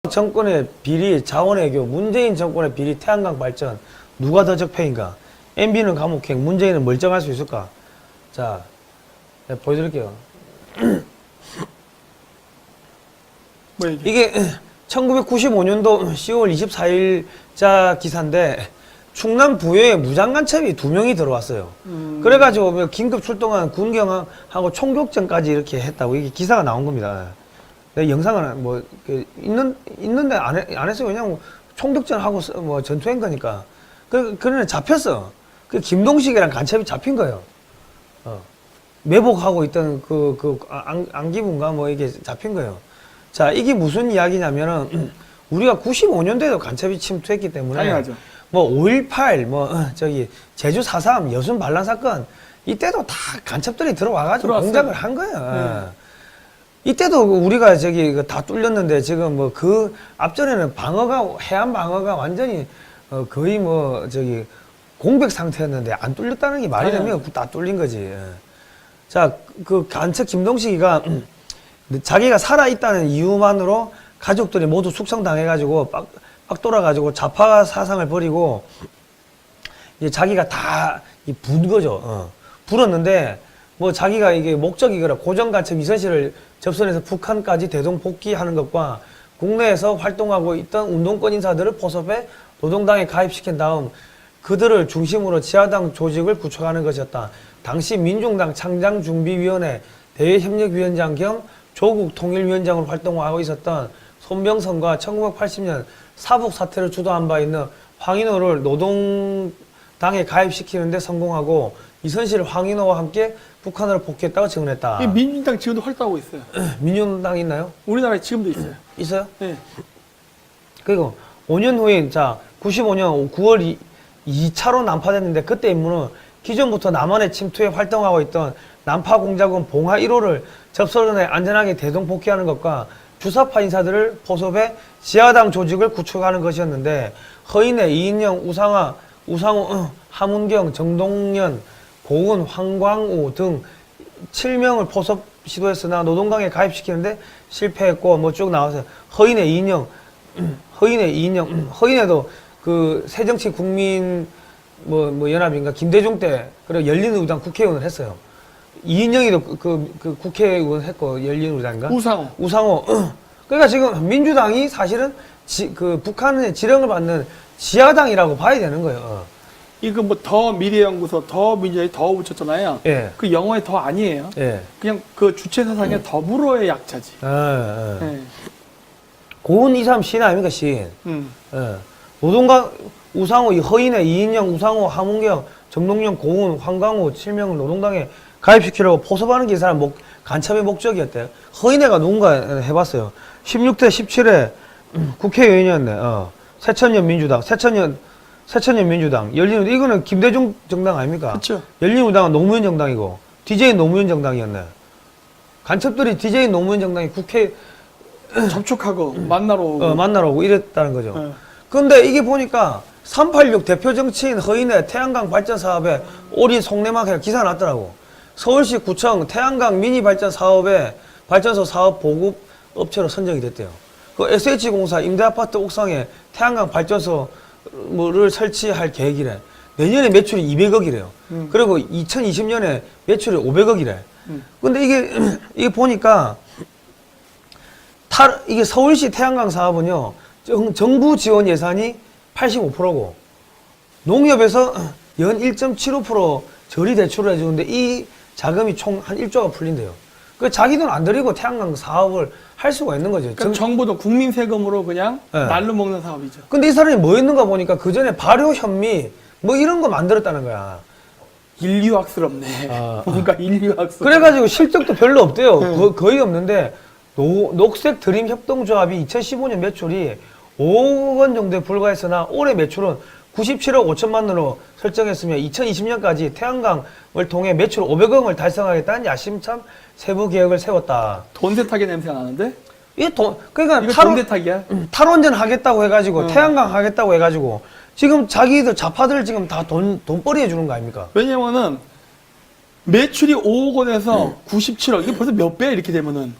정권의 비리, 자원외교, 문재인 정권의 비리, 태양광 발전 누가 더 적폐인가? MB는 감옥행, 문재인은 멀쩡할 수 있을까? 자, 내가 보여드릴게요. 뭐 이게 1995년도 10월 24일자 기사인데 충남 부여에 무장간첩이 2명이 들어왔어요. 그래가지고 긴급 출동한 군경하고 총격전까지 이렇게 했다고 이게 기사가 나온 겁니다. 내 영상은 뭐 있는데 안 했어요. 그냥 총격전하고 뭐 전투한 거니까. 그러네 잡혔어. 그 김동식이랑 간첩이 잡힌 거예요. 매복하고 있던 안기부인가 뭐 이게 잡힌 거예요. 자, 이게 무슨 이야기냐면은 우리가 95년도에도 간첩이 침투했기 때문에 당연하죠. 뭐 5.18 제주 4.3 여순 반란 사건 이때도 다 간첩들이 들어와가지고 들어왔어요. 공작을 한 거예요. 이때도 우리가 다 뚫렸는데 지금 뭐 그 앞전에는 해안 방어가 완전히 거의 공백 상태였는데 안 뚫렸다는 게 말이 되면 다 뚫린 거지. 자, 그 간첩 김동식이가 자기가 살아있다는 이유만으로 가족들이 모두 숙성당해가지고 빡 돌아가지고 좌파 사상을 버리고 이제 자기가 다 분 거죠. 불었는데 뭐 자기가 이게 목적이 그래 고정간첩 이선실을 접선해서 북한까지 대동복귀하는 것과 국내에서 활동하고 있던 운동권 인사들을 포섭해 노동당에 가입시킨 다음 그들을 중심으로 지하당 조직을 구축하는 것이었다. 당시 민중당 창당준비위원회 대외협력위원장 겸 조국통일위원장으로 활동하고 있었던 손병선과 1980년 사북 사태를 주도한 바 있는 황인호를 노동당에 가입시키는 데 성공하고 이선실 황인호와 함께 북한으로 복귀했다고 증언했다. 민주당 지금도 활동하고 있어요. 민주당 있나요? 우리나라에 지금도 있어요. 있어요? 네. 그리고 5년 후인 95년 9월 2차로 난파됐는데 그때 임무는 기존부터 남한에 침투해 활동하고 있던 난파공작원 봉하 1호를 접선해 안전하게 대동복귀하는 것과 주사파 인사들을 포섭해 지하당 조직을 구축하는 것이었는데 허인혜, 이인영, 우상호, 하문경, 정동연, 고은, 황광우 등 7명을 포섭 시도했으나 노동당에 가입시키는데 실패했고 뭐 쭉 나와서 허인혜, 이인영, 허인혜도 그 새정치국민 연합인가 김대중 때 그리고 열린우리당 국회의원을 했어요. 이인영이도 그 국회의원 했고 열린우리당인가? 우상호. 그러니까 지금 민주당이 사실은 북한의 지령을 받는 지하당이라고 봐야 되는 거예요. 이거 뭐 더 미래연구소, 더 민주당이 더 붙였잖아요. 예. 그 영어의 더 아니에요. 예. 그냥 그 주체 사상의 더불어의 약자지. 예. 고은 2.3 시인 아닙니까, 시인? 예. 노동당, 우상호, 허인혜, 이인영, 우상호, 하문경, 정동영, 고은, 황광우 7명을 노동당에 가입시키려고 포섭하는 게 이 사람 간첩의 목적이었대요. 허인혜가 누군가 해봤어요. 16대 17회 국회의원이었네. 새천년 민주당, 새천년 민주당, 열린우리당, 이거는 김대중 정당 아닙니까? 그렇죠. 열린우리당은 노무현 정당이고, DJ 노무현 정당이었네. 간첩들이 DJ 노무현 정당이 국회 접촉하고 만나러 오고. 만나러 오고 이랬다는 거죠. 근데 이게 보니까 386 대표 정치인 허인혜 태양광 발전 사업에 올인 속내막 해 기사 났더라고. 서울시 구청 태양광 미니 발전 사업에 발전소 사업 보급 업체로 선정이 됐대요. 그 SH공사 임대아파트 옥상에 태양광 발전소를 설치할 계획이래. 내년에 매출이 200억이래요. 그리고 2020년에 매출이 500억이래. 근데 이게 보니까 이게 서울시 태양광 사업은요, 정부 지원 예산이 85%고, 농협에서 연 1.75% 저리 대출을 해주는데 이 자금이 총 한 1조가 풀린대요. 그 자기 돈 안 들이고 태양광 사업을 할 수가 있는 거죠. 그러니까 정부도 국민 세금으로 그냥 네. 날로 먹는 사업이죠. 근데 이 사람이 뭐 했는가 보니까 그 전에 발효 현미 뭐 이런 거 만들었다는 거야. 인류학스럽네. 뭔가 인류학스럽네. 그래가지고 실적도 별로 없대요. 거의 없는데 녹색 드림 협동조합이 2015년 매출이 5억 원 정도에 불과했으나 올해 매출은 97억 5천만 원으로 설정했으며 2020년까지 태양광을 통해 매출 500억을 달성하겠다는 야심찬 세부 계획을 세웠다. 돈 세탁의 냄새가 나는데? 그러니까 이거 돈 세탁이야? 탈원전 하겠다고 해가지고 태양광 하겠다고 해가지고 지금 자기들 좌파들 지금 다 돈벌이 해주는 거 아닙니까? 왜냐면은 매출이 5억 원에서 97억 이게 벌써 몇 배야 이렇게 되면은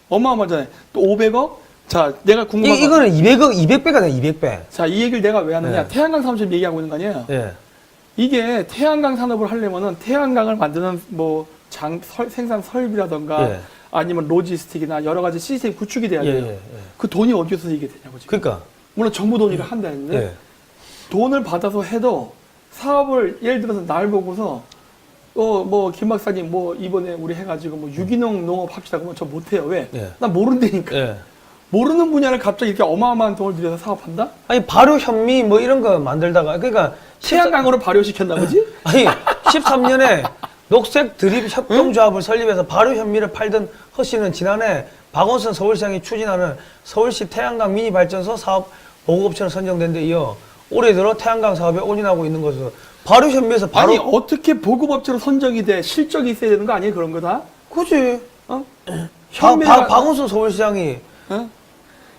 어마어마하잖아요. 또 500억 자, 내가 궁금한 거. 이거는 200억, 200배가 돼, 200배. 자, 이 얘기를 내가 왜 하느냐. 네. 태양광 산업을 얘기하고 있는 거 아니에요? 예. 이게 태양광 산업을 하려면은 태양광을 만드는 뭐 생산 설비라던가 예. 아니면 로지스틱이나 여러 가지 시스템 구축이 돼야 돼요. 예. 그 돈이 어디서 이게 되냐고 지금. 그러니까. 물론 정부 돈이라 한다 했는데 예. 돈을 받아서 해도 사업을 예를 들어서 날 보고서 뭐 김 박사님 뭐 이번에 우리 해가지고 뭐 유기농 농업 합시다 그러면 저 못해요. 왜? 예. 난 모른다니까. 예. 모르는 분야를 갑자기 이렇게 어마어마한 돈을 들여서 사업한다? 아니, 발효 현미 뭐 이런 거 만들다가, 그러니까. 태양광으로 발효시켰나 보지? 아니, 13년에 녹색 드립 협동조합을 설립해서 발효 현미를 팔던 허 씨는 지난해 박원순 서울시장이 추진하는 서울시 태양광 미니 발전소 사업 보급업체로 선정된 데 이어 올해 들어 태양광 사업에 올인하고 있는 것으로 발효 현미에서 바로 아니 어떻게 보급업체로 선정이 돼? 실적이 있어야 되는 거 아니에요? 그런 거다? 그지. 어? 현미가 박원순 서울시장이 어?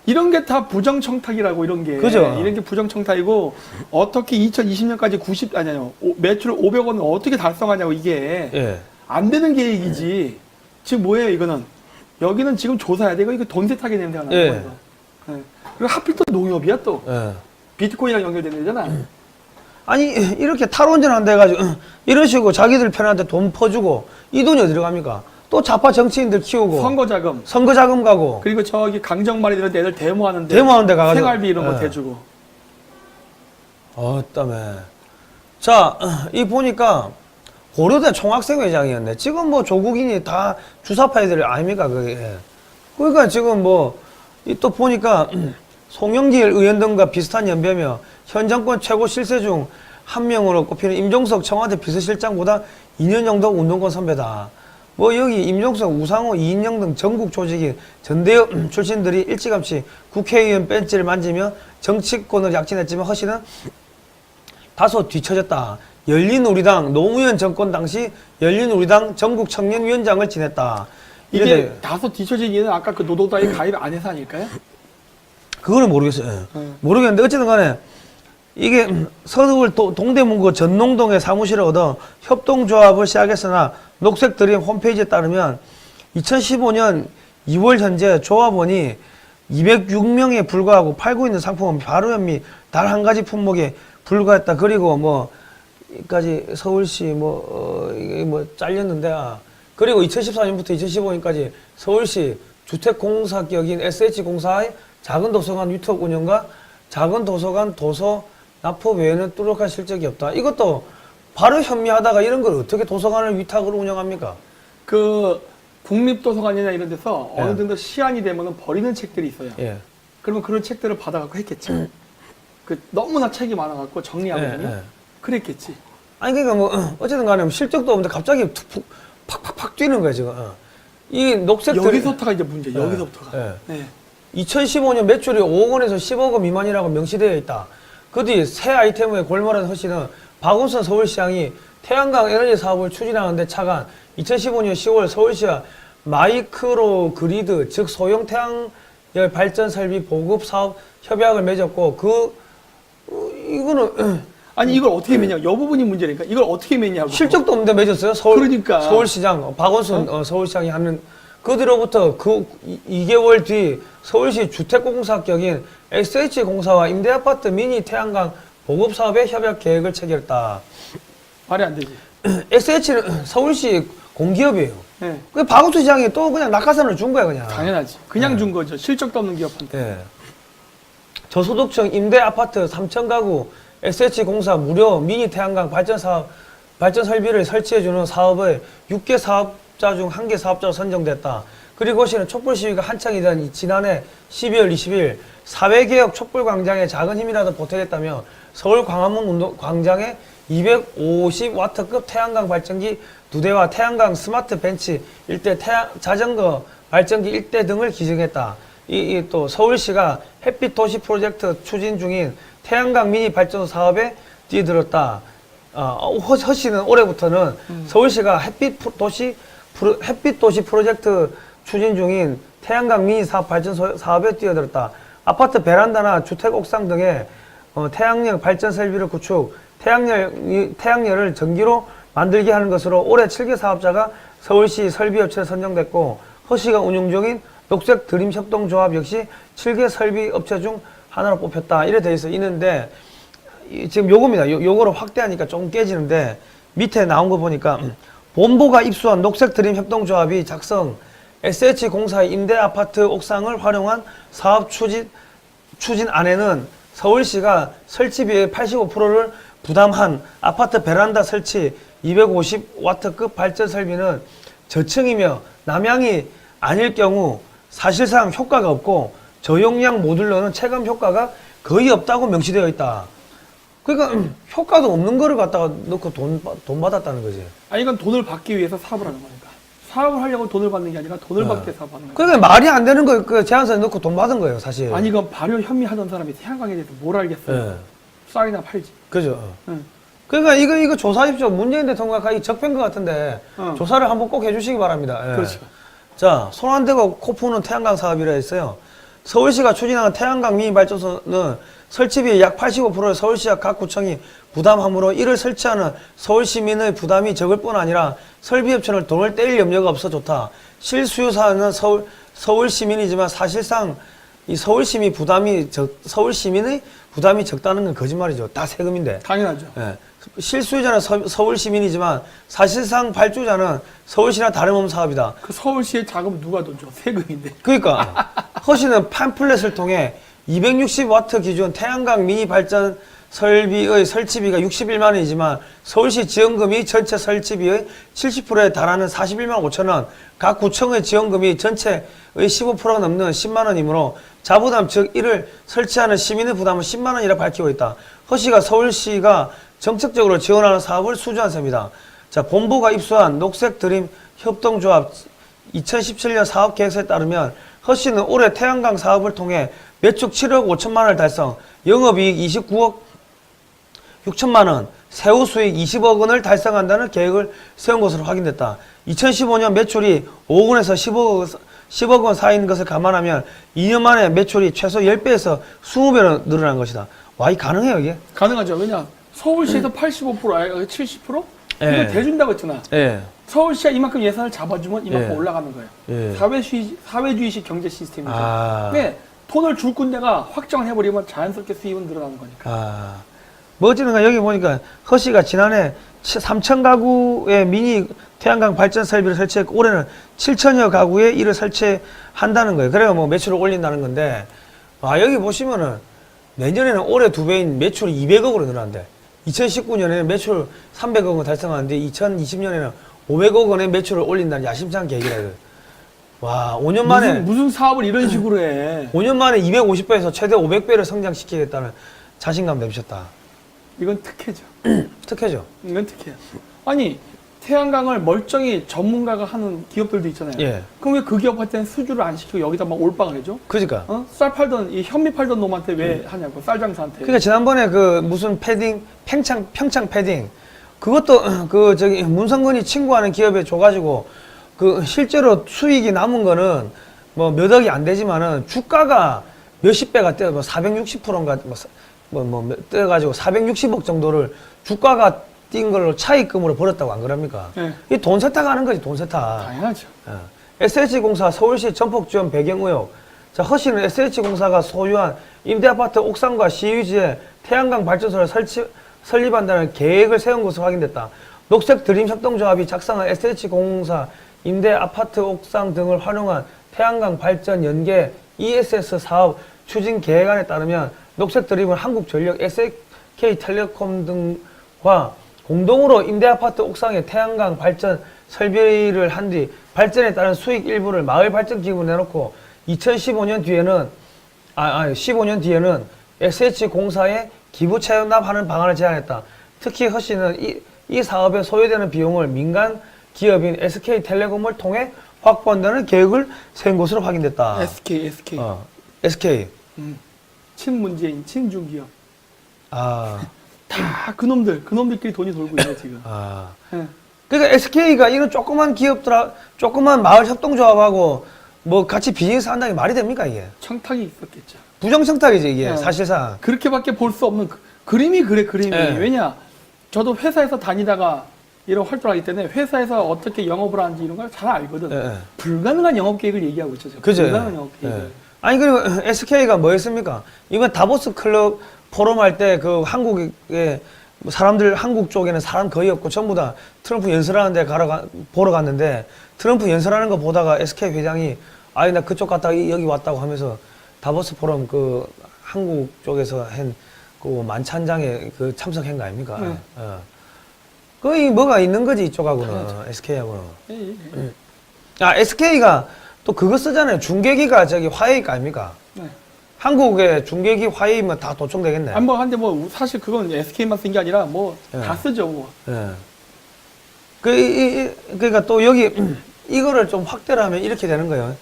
이런 게 다 부정청탁이라고 이런 게 그죠. 이런 게 부정청탁이고 어떻게 2020년까지 매출 500원을 어떻게 달성하냐고 이게 예. 안 되는 계획이지. 지금 뭐예요 이거는? 여기는 지금 조사해야 돼. 이거 돈 세탁의 냄새가 나는 예. 거예요. 예. 그리고 하필 또 농협이야 또. 예. 비트코인이랑 연결되는 데잖아. 아니 이렇게 탈원전 한다 해가지고 이런 식으로 자기들 편한테 돈 퍼주고 이 돈이 어디로 갑니까? 또 좌파 정치인들 키우고 선거 자금. 선거 자금 가고 그리고 저기 강정마리 이런 애들 데모하는데 데모하는 데 가가지고 생활비 이런 거 예. 대주고. 어따매. 자, 이 보니까 고려대 총학생회장이었네. 지금 뭐 조국인이 다 주사파애들 아닙니까 그게. 그러니까 지금 뭐 또 보니까 송영길 의원 등과 비슷한 연배며 현 정권 최고 실세 중 한 명으로 꼽히는 임종석 청와대 비서실장보다 2년 정도 운동권 선배다. 뭐 여기 임종석, 우상호, 이인영 등 전국 조직인 전대협 출신들이 일찌감치 국회의원 벤치를 만지며 정치권을 약진했지만 허 씨는 다소 뒤처졌다. 열린우리당 노무현 정권 당시 열린우리당 전국 청년위원장을 지냈다. 이게 이래 다소 뒤처진 이유는 아까 그 노동당에 가입 안 해서 아닐까요? 그거는 모르겠어요. 모르겠는데 어쨌든 간에 이게 서울 동대문구 전농동에 사무실을 얻어 협동조합을 시작했으나 녹색드림 홈페이지에 따르면 2015년 2월 현재 조합원이 206명에 불과하고 팔고 있는 상품은 발효현미 단 한 가지 품목에 불과했다. 그리고 뭐 까지 서울시 이게 뭐 잘렸는데 그리고 2014년부터 2015년까지 서울시 주택공사격인 SH공사의 작은 도서관 위탁 운영과 작은 도서관 도서 납품 외에는 뚜렷한 실적이 없다. 이것도 바로 현미하다가 이런 걸 어떻게 도서관을 위탁으로 운영합니까? 그 국립도서관이나 이런 데서 예. 어느 정도 시한이 되면 버리는 책들이 있어요. 예. 그러면 그런 책들을 받아갖고 했겠지. 그 너무나 책이 많아갖고 정리하거든요. 예. 그랬겠지. 아니 그러니까 뭐 어쨌든 간에 실적도 없는데 갑자기 팍팍팍 뛰는 거야 지금. 이 녹색들 여기서부터가 이제 문제. 예. 여기서부터가. 예. 네. 2015년 매출이 5억 원에서 10억 원 미만이라고 명시되어 있다. 그 뒤 새 아이템에 골몰한 허 씨는 박원순 서울시장이 태양광 에너지 사업을 추진하는데 차관 2015년 10월 서울시와 마이크로 그리드 즉 소형 태양열 발전 설비 보급 사업 협약을 맺었고 이거는 아니 이걸 어떻게 매냐? 이 부분이 문제니까 이걸 어떻게 매냐고. 실적도 없는데 맺었어요. 그러니까. 서울시장 박원순 서울시장이 하는 그 뒤로부터 2개월 뒤 서울시 주택공사격인 SH공사와 임대아파트 미니 태양광 보급 사업의 협약 계획을 체결했다. 말이 안 되지. SH는 서울시 공기업이에요. 네. 그 박원순 시장이 또 그냥 낙하산을 준 거야 그냥. 당연하지. 그냥 준 거죠. 실적도 없는 기업한테. 예. 저소득층 임대아파트 3천 가구 SH공사 무료 미니 태양광 발전 설비를 설치해주는 사업의 6개 사업자 중 1개 사업자로 선정됐다. 그리고 시는 촛불 시위가 한창이던 지난해 12월 20일 사회개혁 촛불광장에 작은 힘이라도 보태겠다며 서울 광화문 광장에 250와트급 태양광 발전기 2대와 태양광 스마트 벤치 1대 자전거 발전기 1대 등을 기증했다. 또 서울시가 햇빛 도시 프로젝트 추진 중인 태양광 미니 발전소 사업에 뛰어들었다. 허 씨는 올해부터는 서울시가 햇빛 도시 프로젝트 추진 중인 태양광 미니 사업 발전소 사업에 뛰어들었다. 아파트 베란다나 주택 옥상 등에 태양열 발전 설비를 구축, 태양열을 전기로 만들게 하는 것으로 올해 7개 사업자가 서울시 설비업체에 선정됐고 허 씨가 운영 중인 녹색 드림 협동조합 역시 7개 설비 업체 중 하나로 뽑혔다. 이래 돼 있는데 지금 요겁니다. 요거로 확대하니까 조금 깨지는데 밑에 나온 거 보니까 본부가 입수한 녹색 드림 협동조합이 작성 SH공사의 임대 아파트 옥상을 활용한 사업 추진안에는 서울시가 설치비의 85%를 부담한 아파트 베란다 설치 250W급 발전 설비는 저층이며 남향이 아닐 경우 사실상 효과가 없고 저용량 모듈러는 체감 효과가 거의 없다고 명시되어 있다. 그러니까 효과도 없는 거를 갖다가 넣고 돈 받았다는 거지. 아니 이건 돈을 받기 위해서 사업을 하는 거니까. 사업을 하려고 돈을 받는 게 아니라 돈을 받기 위해서 사업하는 거예요. 그러니까 말이 안 되는 거 그 제안서에 넣고 돈 받은 거예요, 사실. 아니 이건 발효 현미하던 사람이 태양광에 대해서 뭘 알겠어요. 예. 쌀이나 팔지. 그죠. 응. 그러니까 이거 조사하십시오. 문재인 대통령과 이 적폐인 것 같은데 조사를 한번 꼭 해주시기 바랍니다. 예. 그렇죠. 자, 손 안 대고 코 푸는 태양광 사업이라 했어요. 서울시가 추진하는 태양광 미니발전소는 설치비 약 85%를 서울시와 각 구청이 부담하므로 이를 설치하는 서울시민의 부담이 적을 뿐 아니라 설비업체는 돈을 떼일 염려가 없어 좋다. 실수요사는 서울시민이지만 사실상 이 서울시민의 부담이 적다는 건 거짓말이죠. 다 세금인데. 당연하죠. 예. 실수요자는 서울시민이지만 사실상 발주자는 서울시나 다름없는 사업이다. 그 서울시의 자금 누가 돈 줘? 세금인데. 그러니까 허씨는 팜플렛을 통해 260W 기준 태양광 미니 발전 설비의 설치비가 61만 원이지만 서울시 지원금이 전체 설치비의 70%에 달하는 41만 5천 원, 각 구청의 지원금이 전체의 15%가 넘는 10만 원이므로 자부담 즉 이를 설치하는 시민의 부담은 10만 원이라 밝히고 있다. 허씨가 서울시가 정책적으로 지원하는 사업을 수주한 셈이다. 자, 본부가 입수한 녹색 드림 협동조합 2017년 사업 계획서에 따르면 허씨는 올해 태양광 사업을 통해 매출 7억 5천만 원을 달성, 영업이익 29억 6천만 원, 세후 수익 20억 원을 달성한다는 계획을 세운 것으로 확인됐다. 2015년 매출이 5억 원에서 10억 원 사이인 것을 감안하면 2년 만에 매출이 최소 10배에서 20배로 늘어난 것이다. 와, 이 가능해요, 이게? 가능하죠. 왜냐? 서울시에서 85%, 아니 70%? 예. 이걸 대준다고 했잖아. 예. 서울시가 이만큼 예산을 잡아주면 이만큼 예. 올라가는 거예요. 예. 사회주의식 경제 시스템이죠. 아. 네, 돈을 줄 군데가 확정을 해버리면 자연스럽게 수입은 늘어나는 거니까. 아. 멋지는가 여기 보니까 허씨가 지난해 3천 가구의 미니 태양광 발전 설비를 설치했고 올해는 7천여 가구에 이를 설치한다는 거예요. 그래야 뭐 매출을 올린다는 건데, 아, 여기 보시면은 내년에는 올해 2배인 매출이 200억으로 늘어난대. 2019년에는 매출 300억 원 달성하는데 2020년에는 500억 원의 매출을 올린다는 야심찬 계획이라 이거. 와, 5년 만에 무슨 사업을 이런 식으로 해. 5년 만에 250배에서 최대 500배를 성장시키겠다는 자신감 내비쳤다. 이건 특혜죠. 특혜죠. 이건 특혜야. 아니, 태양광을 멀쩡히 전문가가 하는 기업들도 있잖아요. 예. 그럼 왜 그 기업한테는 수주를 안 시키고 여기다 막 올빵을 해줘? 그러니까. 쌀 팔던, 이 현미 팔던 놈한테 왜 하냐고, 쌀 장사한테. 그러니까 지난번에 그 무슨 패딩, 평창 패딩, 그것도 그 저기 문성근이 친구하는 기업에 줘가지고 그 실제로 수익이 남은 거는 뭐 몇 억이 안 되지만은 주가가 몇십 배가 뛰어, 뭐 460%인가 뛰어가지고 460억 정도를 주가가 뛴 걸로 차익금으로 벌었다고 안 그럽니까? 네. 이 돈 세탁하는 거지, 돈 세탁. 당연하죠. SH공사 서울시 전폭 지원 배경 의혹. 자, 허씨는 SH공사가 소유한 임대아파트 옥상과 시유지에 태양광 발전소를 설립한다는 계획을 세운 것으로 확인됐다. 녹색 드림 협동조합이 작성한 SH공사 임대아파트 옥상 등을 활용한 태양광 발전 연계 ESS 사업 추진 계획안에 따르면 녹색 드림은 한국전력, SK텔레콤 등과 공동으로 임대아파트 옥상에 태양광 발전 설비를 한 뒤 발전에 따른 수익 일부를 마을발전기금으로 내놓고 2015년 뒤에는 15년 뒤에는 SH공사에 기부 체납하는 방안을 제안했다. 특히 허씨는 이 사업에 소요되는 비용을 민간 기업인 SK텔레콤을 통해 확보한다는 계획을 세운 것으로 확인됐다. SK. SK. 친문재인, 친중기업. 아. 다 그놈들끼리 돈이 돌고 있네, 지금. 아. 네. 그러니까 SK가 이런 조그만 조그만 마을 협동조합하고 뭐 같이 비즈니스 한다는 게 말이 됩니까, 이게? 청탁이 있었겠죠. 부정청탁이지, 이게, 네. 사실상. 그렇게밖에 볼 수 없는 그림이 그래, 그림이. 네. 왜냐, 저도 회사에서 다니다가 이런 활동을 하기 때문에 회사에서 어떻게 영업을 하는지 이런 걸 잘 알거든. 예. 불가능한 영업 계획을 얘기하고 있죠. 지금. 그죠? 불가능한 영업 계획. 예. 아니 그리고 SK가 뭐 했습니까? 이번 다보스 클럽 포럼 할 때 그 한국에 뭐 사람들 한국 쪽에는 사람 거의 없고 전부 다 트럼프 연설하는 데 보러 갔는데 트럼프 연설하는 거 보다가 SK 회장이 아니 나 그쪽 갔다가 여기 왔다고 하면서 다보스 포럼 그 한국 쪽에서 한 그 만찬장에 그 참석한 거 아닙니까? 거의 뭐가 있는 거지 이쪽하고는 SK하고는. SK가 또 그거 쓰잖아요. 중계기가 저기 화웨이가 아닙니까? 네. 한국에 중계기 화웨이면 다 도청되겠네. 뭐 한데 뭐 사실 그건 SK만 쓴 게 아니라 뭐 다 쓰죠. 뭐. 예. 그러니까 또 여기 이거를 좀 확대를 하면 이렇게 되는 거예요.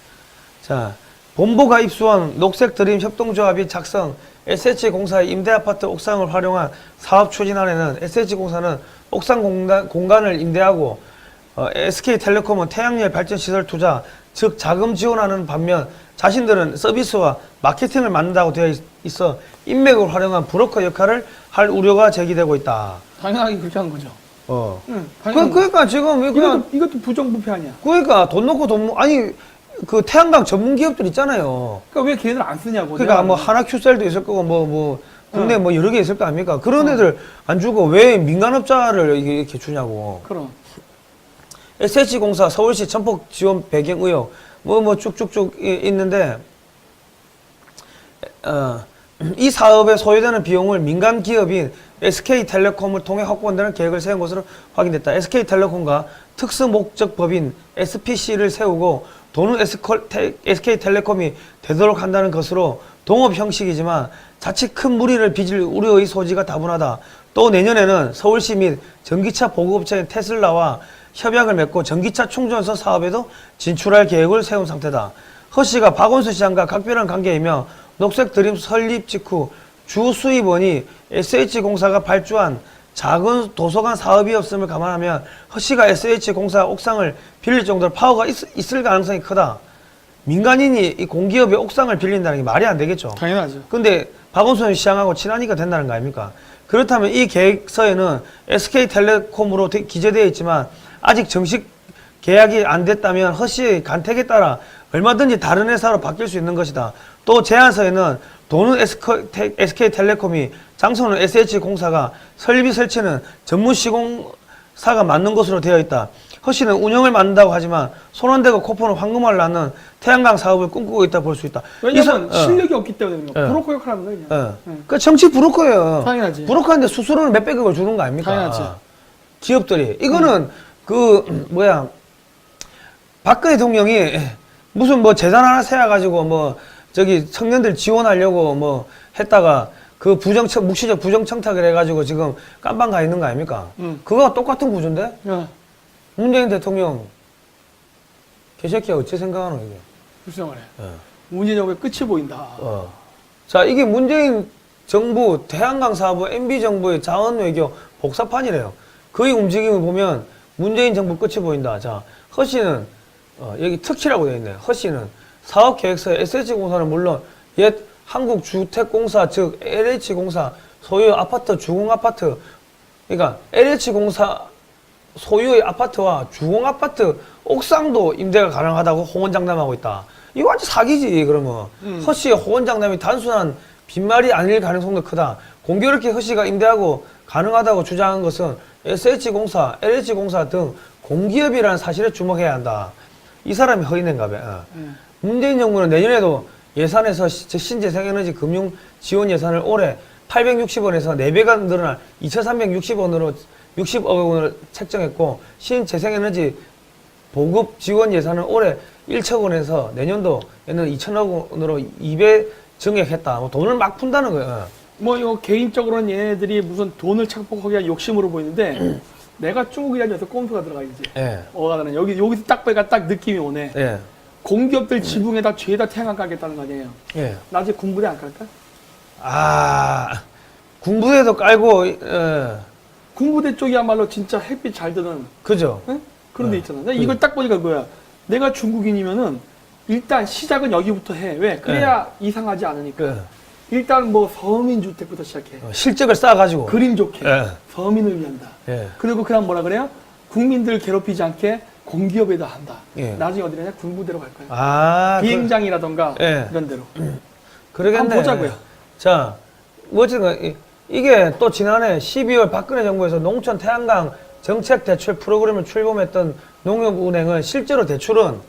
자, 본부가 입수한 녹색 드림 협동조합이 작성 SH공사의 임대아파트 옥상을 활용한 사업 추진안에는 SH공사는 옥상 공간을 임대하고 SK텔레콤은 태양열 발전시설 투자, 즉 자금 지원하는 반면 자신들은 서비스와 마케팅을 맡는다고 되어 있어 인맥을 활용한 브로커 역할을 할 우려가 제기되고 있다. 당연하게 그렇게 하는 거죠. 응, 그러니까 지금 그냥 이것도 부정부패 아니야. 그러니까 돈 넣고 아니 그 태양광 전문 기업들 있잖아요. 그러니까 왜 걔네들 안 쓰냐고. 그러니까 뭐 하나큐셀도 있을 거고 뭐 국내 뭐 여러 개 있을 거 아닙니까? 그런 애들 안 주고 왜 민간업자를 이렇게 주냐고. 그럼. SH공사 서울시 전폭 지원 배경 의혹 뭐 쭉쭉쭉 있는데 이 사업에 소요되는 비용을 민간 기업인 SK텔레콤을 통해 확보한다는 계획을 세운 것으로 확인됐다. SK텔레콤과 특수목적법인 SPC를 세우고 돈은 SK텔레콤이 되도록 한다는 것으로 동업 형식이지만 자칫 큰 무리를 빚을 우려의 소지가 다분하다. 또 내년에는 서울시 및 전기차 보급업체인 테슬라와 협약을 맺고 전기차 충전소 사업에도 진출할 계획을 세운 상태다. 허 씨가 박원순 시장과 각별한 관계이며 녹색 드림 설립 직후 주 수입원이 SH공사가 발주한 작은 도서관 사업이었음을 감안하면 허 씨가 SH공사 옥상을 빌릴 정도로 파워가 있을 가능성이 크다. 민간인이 이 공기업의 옥상을 빌린다는 게 말이 안 되겠죠. 당연하죠. 근데 박원순 시장하고 친하니까 된다는 거 아닙니까? 그렇다면 이 계획서에는 SK텔레콤으로 기재되어 있지만 아직 정식 계약이 안 됐다면 허 씨의 간택에 따라 얼마든지 다른 회사로 바뀔 수 있는 것이다. 또 제안서에는 돈은 SK텔레콤이 장소는 SH공사가 설비 설치는 전문 시공사가 맡는 것으로 되어 있다. 허 씨는 운영을 맡는다고 하지만 손 안 대고 코프는 황금알 낳는 태양광 사업을 꿈꾸고 있다 볼 수 있다. 왜냐면 실력이 없기 때문에 브로커 역할 하는 거예요. 그냥. 그 정치 브로커예요. 당연하지. 브로커인데 수수료는 몇백억을 주는 거 아닙니까? 당연하지. 기업들이. 이거는 박근혜 대통령이 무슨 뭐 재단 하나 세워가지고 뭐 저기 청년들 지원하려고 뭐 했다가 그 묵시적 부정청탁을 해가지고 지금 깜빵 가 있는 거 아닙니까? 그거와 똑같은 구조인데? 문재인 대통령 개새끼야 어째 생각하노 이게? 글쎄 말이야. 문재인 정부의 끝이 보인다. 자, 이게 문재인 정부 태양광 사업부 MB 정부의 자원 외교 복사판이래요. 그의 움직임을 보면 문재인 정부 끝이 보인다. 자, 허 씨는 여기 특히라고 되어 있네요. 허 씨는 사업 계획서에 SH공사는 물론 옛 한국주택공사 즉 LH공사 소유 아파트 주공아파트 그러니까 LH공사 소유의 아파트와 주공아파트 옥상도 임대가 가능하다고 호언장담하고 있다. 이거 완전 사기지 그러면. 허 씨의 호언장담이 단순한 빈말이 아닐 가능성도 크다. 공교롭게 허 씨가 임대하고 가능하다고 주장한 것은 SH공사, LH공사 등 공기업이라는 사실에 주목해야 한다. 이 사람이 허위인가 봐. 문재인 정부는 내년에도 예산에서 신재생에너지 금융 지원 예산을 올해 860원에서 4배가 늘어날 2,360원으로 60억 원을 책정했고 신재생에너지 보급 지원 예산은 올해 1천 원에서 내년도에는 2천억 원으로 2배 증액했다. 뭐 돈을 막 푼다는 거예요. 뭐 이거 개인적으로는 얘네들이 무슨 돈을 착복하기 위한 욕심으로 보이는데 내가 중국이라는 녀석 꼼수가 들어가 이제. 나는 여기서 딱 보니까 딱 느낌이 오네. 공기업들 지붕에다 죄다 태양광 깔겠다는 거 아니에요. 나중에 군부대 안 깔까? 군부대도 깔고 군부대 쪽이야말로 진짜 햇빛 잘 드는. 그죠. 응? 그런 데 있잖아. 내가 이걸 딱 보니까 뭐야. 내가 중국인이면은 일단 시작은 여기부터 해. 왜? 그래야 이상하지 않으니까. 일단 뭐 서민주택부터 시작해. 실적을 쌓아가지고. 그림 좋게. 서민을 위한다. 그리고 그다음 뭐라 그래요? 국민들 괴롭히지 않게 공기업에다 한다. 예. 나중에 어디 가냐? 군부대로 갈 거예요. 아, 비행장이라던가 예. 이런 데로. 그러겠네. 한번 보자고요. 자, 어쨌든 이게 또 지난해 12월 박근혜 정부에서 농촌 태양광 정책 대출 프로그램을 출범했던 농협은행은 실제로 대출은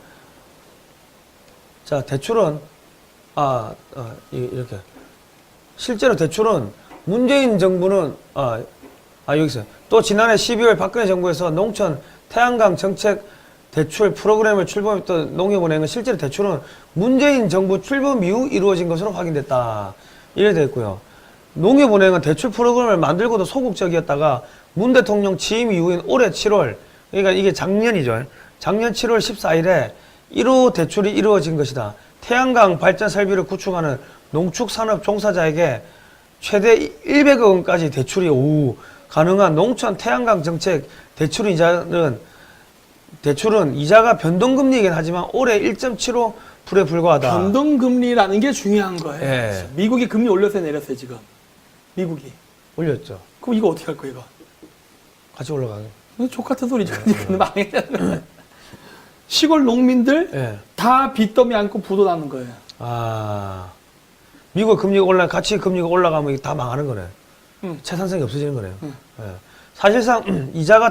이렇게 실제로 대출은 문재인 정부는 여기서 또 지난해 12월 박근혜 정부에서 농촌 태양광 정책 대출 프로그램을 출범했던 농협은행은 실제로 대출은 문재인 정부 출범 이후 이루어진 것으로 확인됐다. 이래 돼 있고요. 농협은행은 대출 프로그램을 만들고도 소극적이었다가 문 대통령 취임 이후인 올해 7월, 그러니까 이게 작년이죠. 작년 7월 14일에 1호 대출이 이루어진 것이다. 태양광 발전 설비를 구축하는 농축산업 종사자에게 최대 100억 원까지 대출이 가능한 농촌 태양광 정책 대출은 이자가 변동금리이긴 하지만 올해 1.75%에 불과하다. 변동금리라는 게 중요한 거예요. 예. 미국이 금리 올렸어요, 내렸어요, 지금. 미국이. 올렸죠. 그럼 이거 어떻게 할 거예요, 이거? 같이 올라가게. 족같은 소리죠. 이거 망했잖아요. 시골 농민들 다 빚더미 안고 부도 나는 거예요. 미국 금리가 같이 금리가 올라가면 다 망하는 거네. 채산성이 없어지는 거네요. 예. 사실상 이자가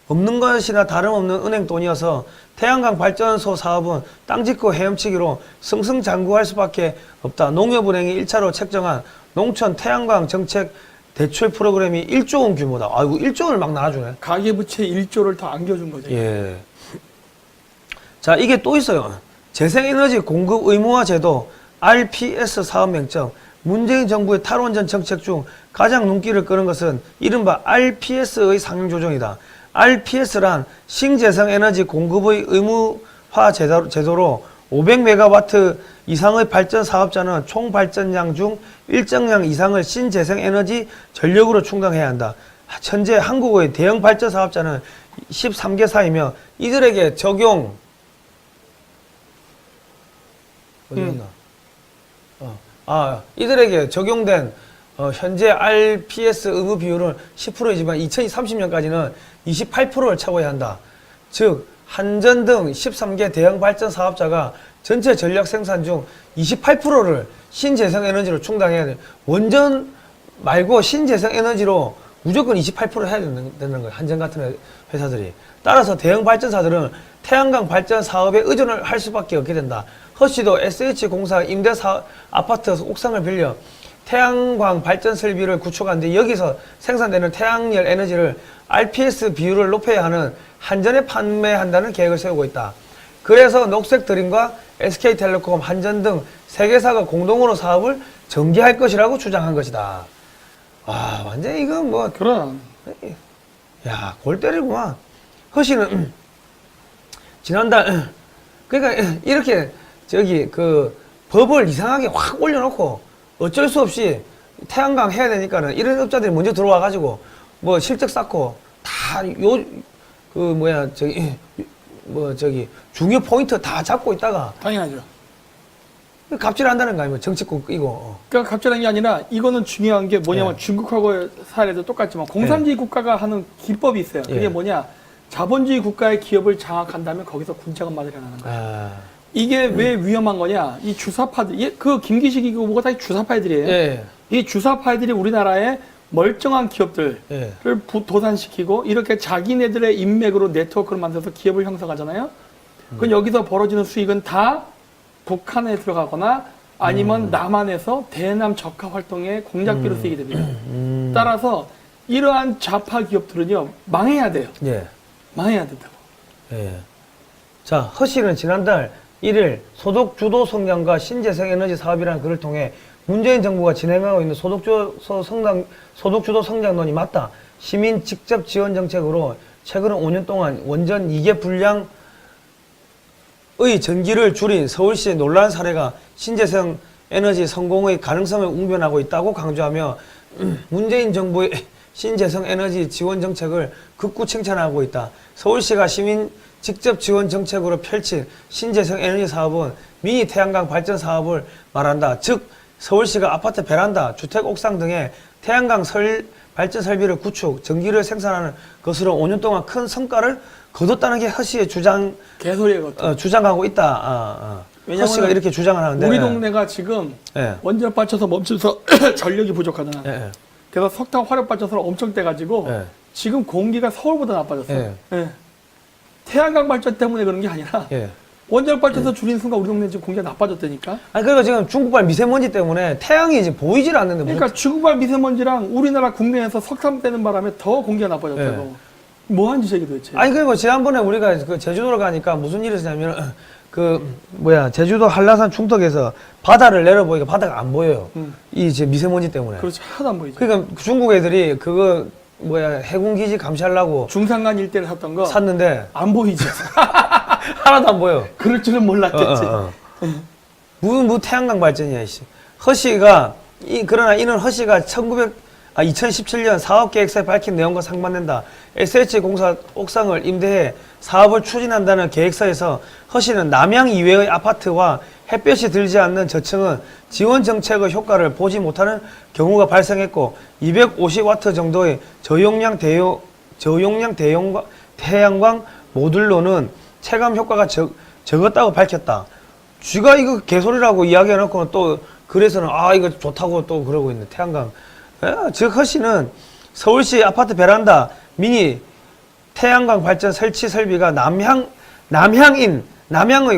없는 것이나 다름없는 은행 돈이어서 태양광 발전소 사업은 땅 짓고 헤엄치기로 승승장구할 수밖에 없다. 농협은행이 1차로 책정한 농촌 태양광 정책 대출 프로그램이 1조 원 규모다. 아이고 1조 원을 막 나눠주네. 가계부채 1조를 더 안겨준 거죠. 예. 자, 이게 또 있어요. 재생에너지 공급 의무화 제도 RPS 사업 명령. 문재인 정부의 탈원전 정책 중 가장 눈길을 끄는 것은 이른바 RPS의 상용 조정이다. RPS란 신재생 에너지 공급의 의무화 제도로 500메가와트 이상의 발전 사업자는 총 발전량 중 일정량 이상을 신재생 에너지 전력으로 충당해야 한다. 현재 한국의 대형 발전 사업자는 13개사이며 이들에게 적용 이들에게 적용된 현재 RPS 의무 비율은 10%이지만 2030년까지는 28%를 채워야 한다. 즉 한전 등 13개 대형 발전 사업자가 전체 전력 생산 중 28%를 신재생 에너지로 충당해야 돼. 원전 말고 신재생 에너지로 무조건 28% 해야 되는 거예요. 한전 같은 회사들이. 따라서 대형 발전사들은 태양광 발전 사업에 의존을 할 수밖에 없게 된다. 허씨도 SH공사 임대 아파트 옥상을 빌려 태양광 발전 설비를 구축하는데 여기서 생산되는 태양열 에너지를 RPS 비율을 높여야 하는 한전에 판매한다는 계획을 세우고 있다. 그래서 녹색드림과 SK텔레콤, 한전 등 3개사가 공동으로 사업을 전개할 것이라고 주장한 것이다. 와, 완전 이건 뭐 그럼. 야, 골 때리구만. 허씨는 지난달 그러니까 이렇게 법을 이상하게 확 올려놓고 어쩔 수 없이 태양광 해야 되니까는 이런 업자들이 먼저 들어와 가지고 뭐 실적 쌓고 다 중요 포인트 다 잡고 있다가 당연하죠. 갑질한다는 거 아니면 정치국 이거. 그러니까 갑질한 게 아니라 이거는 중요한 게 뭐냐면 중국하고의 사례도 똑같지만 공산주의 국가가 하는 기법이 있어요. 그게 뭐냐? 자본주의 국가의 기업을 장악한다면 거기서 군자금 맞으려 하는 거예요. 이게 왜 위험한 거냐? 이 주사파들, 그 김기식이고 뭐가 다 주사파들이에요. 이 주사파들이 우리나라의 멀쩡한 기업들을 도산시키고 이렇게 자기네들의 인맥으로 네트워크를 만들어서 기업을 형성하잖아요. 그럼 여기서 벌어지는 수익은 다 북한에 들어가거나 아니면 남한에서 대남 적화 활동에 공작비로 쓰이게 됩니다. 따라서 이러한 좌파 기업들은요 망해야 돼요. 망해야 된다고. 자, 허씨는 지난달 1일 소득주도 성장과 신재생 에너지 사업이라는 글을 통해 문재인 정부가 진행하고 있는 소득주도 성장론이 맞다. 시민 직접 지원 정책으로 최근 5년 동안 원전 2개 분량의 전기를 줄인 서울시의 놀라운 사례가 신재생 에너지 성공의 가능성을 웅변하고 있다고 강조하며 문재인 정부의 신재생 에너지 지원 정책을 극구 칭찬하고 있다. 서울시가 시민 직접 지원 정책으로 펼친 신재생 에너지 사업은 미니 태양광 발전 사업을 말한다. 즉 서울시가 아파트 베란다, 주택 옥상 등의 태양광 발전 설비를 구축, 전기를 생산하는 것으로 5년 동안 큰 성과를 거뒀다는 게 허씨의 개소리예요. 주장하고 있다. 허씨가 이렇게 주장을 하는데 우리 동네가 지금 원자력 발전소 멈춰서 전력이 부족하잖아. 그래서 석탄 화력 발전소를 엄청 떼가지고 지금 공기가 서울보다 나빠졌어. 태양광 발전 때문에 그런 게 아니라 원자력 발전소 줄인 순간 우리 동네 지금 공기가 나빠졌다니까. 아니 그리고 지금 중국발 미세먼지 때문에 태양이 이제 보이질 않는데 그러니까 중국발 미세먼지랑 우리나라 국내에서 석탄 떼는 바람에 더 공기가 나빠졌다고. 뭐한 짓이게 도대체? 아니 그리고 지난번에 우리가 그 제주도를 가니까 무슨 일이 있었냐면 제주도 한라산 충덕에서 바다를 내려보니까 바다가 안 보여요. 이 이제 미세먼지 때문에. 그렇지, 하나도 안 보이죠. 그러니까 중국 애들이 그거 해군기지 감시하려고 중산간 일대를 샀던 거 샀는데 안 보이죠. 하나도 안 보여. 그럴 줄은 몰랐겠지. 무슨 태양광 발전이야, 씨. 허씨가 그러나 이는 허씨가 2017년 사업계획서에 밝힌 내용과 상반된다. SH공사 옥상을 임대해 사업을 추진한다는 계획서에서 허씨는 남양 이외의 아파트와 햇볕이 들지 않는 저층은 지원 정책의 효과를 보지 못하는 경우가 발생했고 250와트 정도의 저용량 태양광 모듈로는 체감 효과가 적었다고 밝혔다. 쥐가 이거 개소리라고 이야기해놓고는 또 그래서는 이거 좋다고 또 그러고 있네. 태양광. 즉 허씨는 서울시 아파트 베란다 미니 태양광 발전 설치 설비가 남향의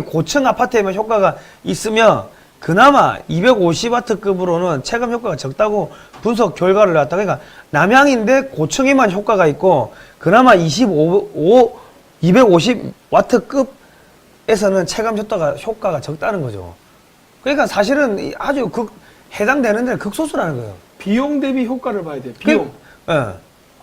고층 아파트에만 효과가 있으며 그나마 250와트급으로는 체감 효과가 적다고 분석 결과를 내왔다. 그러니까 남향인데 고층에만 효과가 있고 그나마 250와트급에서는 체감 효과가 적다는 거죠. 그러니까 사실은 아주 해당되는 데는 극소수라는 거예요. 비용 대비 효과를 봐야 돼. 비용.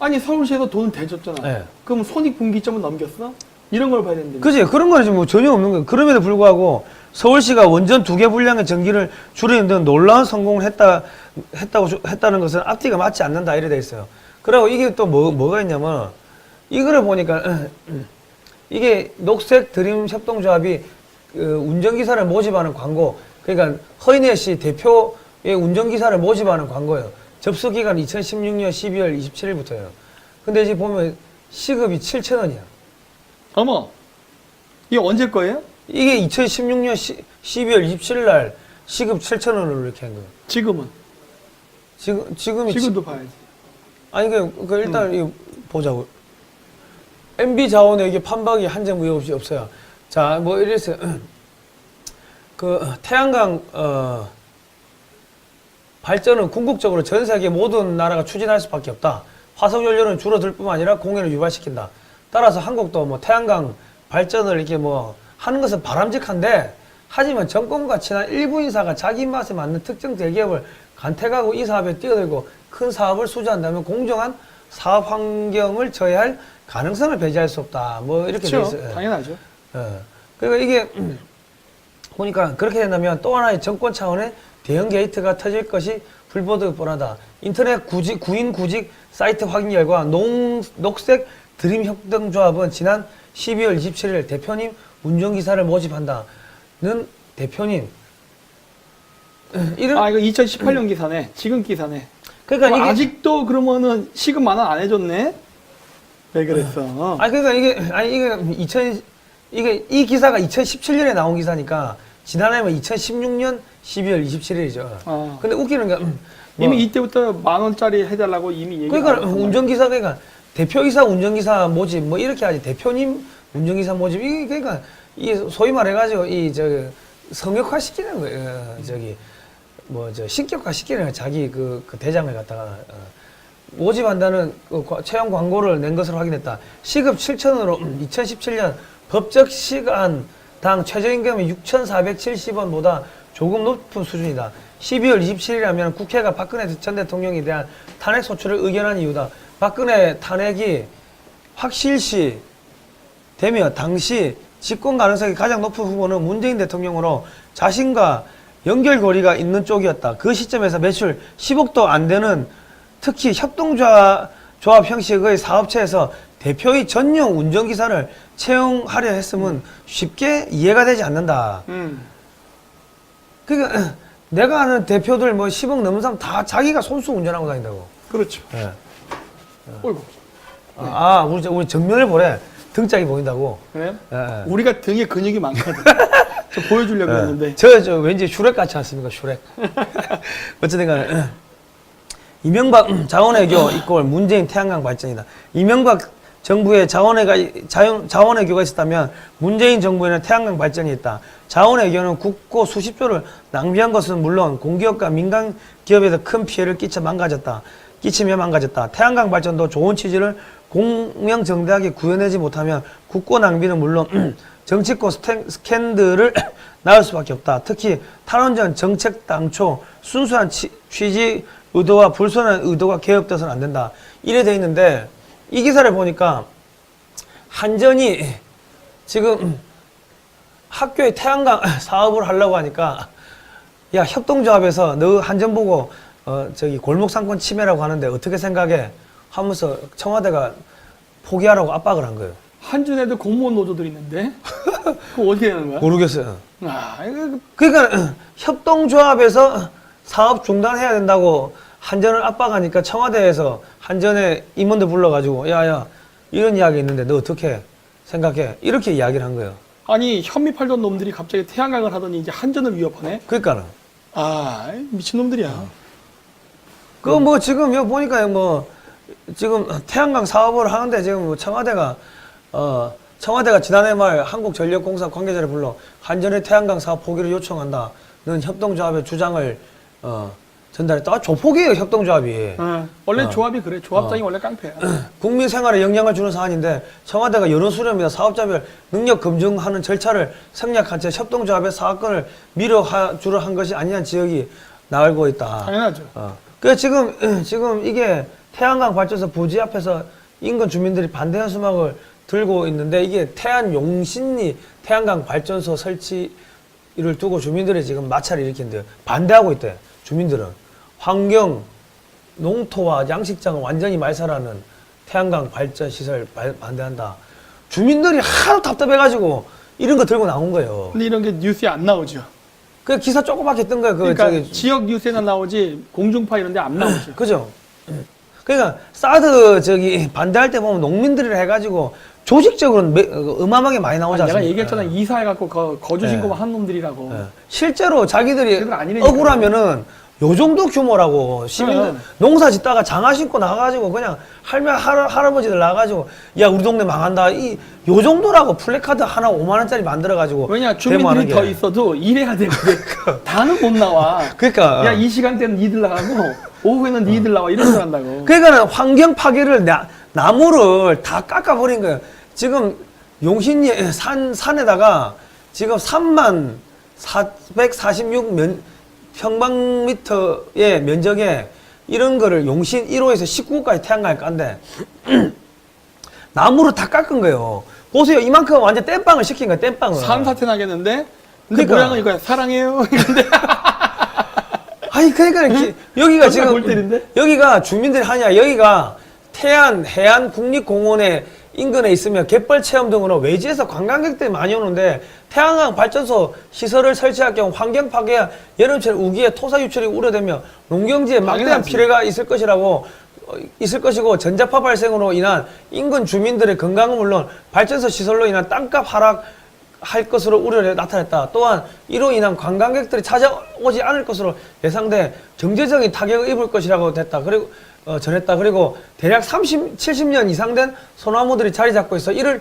아니 서울시에서 돈을 대줬잖아. 그럼 손익분기점은 넘겼어? 이런 걸 봐야 되는데. 그지? 그런 거는 뭐 전혀 없는 거예요. 그럼에도 불구하고 서울시가 원전 2개 분량의 전기를 줄이는 등 놀라운 성공을 했다는 것은 앞뒤가 맞지 않는다 이래 돼 있어요. 그리고 이게 또 뭐가 있냐면 이거를 보니까 이게 녹색 드림 협동조합이 운전기사를 모집하는 광고. 그러니까 허인혜 씨 대표의 운전기사를 모집하는 광고예요. 접수기간 2016년 12월 27일부터예요. 근데 이제 보면 시급이 7,000원이야. 어머, 이게 언제 거예요? 이게 2016년 12월 27일 날 시급 7,000원으로 이렇게 한 거예요. 지금은? 지금도 봐야지. 아니 그 일단 이거 보자고. MB 자원에 이게 판박이 한 점 의혹 없이 없어요. 자, 뭐 이랬어요. 태양광 발전은 궁극적으로 전 세계 모든 나라가 추진할 수밖에 없다. 화석 연료는 줄어들 뿐만 아니라 공해를 유발시킨다. 따라서 한국도 뭐 태양광 발전을 이렇게 뭐 하는 것은 바람직한데 하지만 정권과 친한 일부 인사가 자기 입맛에 맞는 특정 대기업을 간택하고 이 사업에 뛰어들고 큰 사업을 수주한다면 공정한 사업 환경을 저해할 가능성을 배제할 수 없다. 뭐 이렇게 돼 있어요. 당연하죠. 그러니까 이게 보니까 그렇게 된다면 또 하나의 정권 차원의 대형 게이트가 터질 것이 불보듯 뻔하다. 인터넷 구인 구직 사이트 확인 결과 녹색 드림 협동조합은 지난 12월 27일 대표님 운전기사를 모집한다는 대표님 이거 2018년 기사네. 지금 기사네. 그러니까 이게 아직도 그러면은 시급 만원 안 해줬네? 왜 그랬어? 이 기사가 2017년에 나온 기사니까 지난해면 2016년 12월 27일이죠. 근데 웃기는 게 이미 이때부터 10,000원짜리 해달라고 이미 얘기. 그러니까 운전기사 그러니까 대표이사 운전기사 모집 뭐 이렇게 하지. 대표님 운전기사 모집 이게 그러니까 이 소위 말해가지고 성역화 시키는 거예요. 신격화 시키는 거예요. 자기 그 대장을 갖다가 모집한다는 채용 광고를 낸 것으로 확인했다. 시급 7,000원으로 2017년 법적 시간당 최저임금이 6,470원보다 조금 높은 수준이다. 12월 27일이라면 국회가 박근혜 전 대통령에 대한 탄핵 소추를 의견한 이유다. 박근혜 탄핵이 확실시 되며 당시 집권 가능성이 가장 높은 후보는 문재인 대통령으로 자신과 연결고리가 있는 쪽이었다. 그 시점에서 매출 10억도 안 되는 특히 협동조합 형식의 사업체에서 대표의 전용 운전기사를 채용하려 했음은 쉽게 이해가 되지 않는다. 그러니까 내가 아는 대표들 뭐 10억 넘는 사람 다 자기가 손수 운전하고 다닌다고. 그렇죠. 예. 어이구. 우리 정면을 보래. 등짝이 보인다고. 그래? 예. 우리가 등에 근육이 많거든. 저 보여주려고 했는데. 저 왠지 슈렉 같지 않습니까? 슈렉. 어쨌든 간에 이명박 자원외교 이꼴 문재인 태양광 발전이다. 이명박 정부의 자원외교가 있었다면 문재인 정부에는 태양광 발전이 있다. 자원외교는 국고 수십조를 낭비한 것은 물론 공기업과 민간 기업에도 큰 피해를 끼치며 망가졌다. 태양광 발전도 좋은 취지를 공명정대하게 구현하지 못하면 국고 낭비는 물론 정치권 스캔들을 낳을 수밖에 없다. 특히 탈원전 정책 당초 순수한 취지 의도와 불순한 의도가 개혁돼서는 안 된다. 이래 돼 있는데 이 기사를 보니까 한전이 지금 학교에 태양광 사업을 하려고 하니까 야 협동조합에서 너 한전 보고 저기 골목상권 침해라고 하는데 어떻게 생각해? 하면서 청와대가 포기하라고 압박을 한 거예요. 한전에도 공무원 노조들 있는데 그거 어떻게 하는 거야? 모르겠어요. 이거 그러니까 협동조합에서 사업 중단해야 된다고 한전을 압박하니까 청와대에서 한전의 임원들 불러가지고 야야 이런 이야기 있는데 너 어떻게 생각해? 이렇게 이야기를 한 거예요. 아니 현미 팔던 놈들이 갑자기 태양광을 하더니 이제 한전을 위협하네? 그러니까는. 미친놈들이야. 그 뭐 지금 여기 보니까 뭐 지금 태양광 사업을 하는데 지금 뭐 청와대가 지난해 말 한국전력공사 관계자를 불러 한전의 태양광 사업 포기를 요청한다. 는 협동조합의 주장을 전달했다. 조폭이에요 협동조합이. 원래 조합이 그래. 조합장이 원래 깡패야. 국민 생활에 영향을 주는 사안인데 청와대가 여러 수렴이나 사업자별 능력 검증하는 절차를 생략한 채 협동조합의 사업권을 밀어주려 한 것이 아니냐는 지적이 나오고 있다. 당연하죠. 그래서 지금 이게 태양광 발전소 부지 앞에서 인근 주민들이 반대 현수막을 들고 있는데 이게 태안 용신리 태양광 발전소 설치를 두고 주민들이 지금 마찰을 일으킨대요. 반대하고 있대. 주민들은 환경, 농토와 양식장을 완전히 말살하는 태양광 발전 시설 반대한다. 주민들이 하도 답답해가지고 이런 거 들고 나온 거예요. 근데 이런 게 뉴스에 안 나오죠. 그 기사 조그맣게 뜬 거예요. 그러니까 지역 뉴스에는 나오지 공중파 이런 데 안 나오죠. 그죠? 그러니까 사드 반대할 때 보면 농민들이라 해가지고 조직적으로는 어마어마하게 많이 나오지 않습니까? 내가 얘기했잖아. 이사해갖고 거주 신고만 한 놈들이라고. 실제로 자기들이 그건 아니라니까. 억울하면은 요 정도 규모라고 시민들 농사 짓다가 장화 신고 나가가지고 그냥 할아버지들 나가가지고 야 우리 동네 망한다 요 정도라고 플래카드 하나 5만 원짜리 만들어가지고 왜냐 주민들이 더 있어도 일해야 되거든. 다는 못 나와. 그러니까 야 이 시간대는 니들 나가고 오후에는 니들 나와 이런 걸 한다고. 그러니까는 환경 파괴를 나무를 다 깎아버린 거예요. 지금 용신리 산에다가 지금 3만 446 평방미터의 면적에 이런 거를 용신 1호에서 19호까지 태양광을 깐대. 나무를 다 깎은 거예요. 보세요. 이만큼 완전 땜빵을 시킨 거야, 땜빵을. 산사태 나겠는데? 근데 그러니까. 모양은 이거야. 사랑해요. 이런데. 아니, 그러니까 여기가 지금, 골때리인데? 여기가 주민들이 하냐, 여기가 태안 해안국립공원에 인근에 있으면 갯벌 체험 등으로 외지에서 관광객들이 많이 오는데 태양광 발전소 시설을 설치할 경우 환경 파괴와 여름철 우기에 토사 유출이 우려되며 농경지에 막대한 피해가 있을 것이고 전자파 발생으로 인한 인근 주민들의 건강은 물론 발전소 시설로 인한 땅값 하락할 것으로 우려가 나타났다. 또한 이로 인한 관광객들이 찾아오지 않을 것으로 예상돼 정제적인 타격을 입을 것이라고 전했다. 그리고 대략 70년 이상 된 소나무들이 자리 잡고 있어 이를